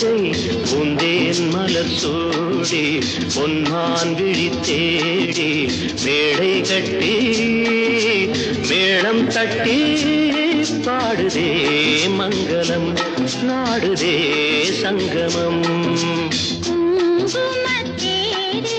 மங்கை பூந்தேன் மலர் சூடி பொன்மான் விழி தேடி மேடை கட்டி மேளம் தட்டி பாடுதே மங்களம் நாடுதே சங்கமம் குங்குமத்தேரு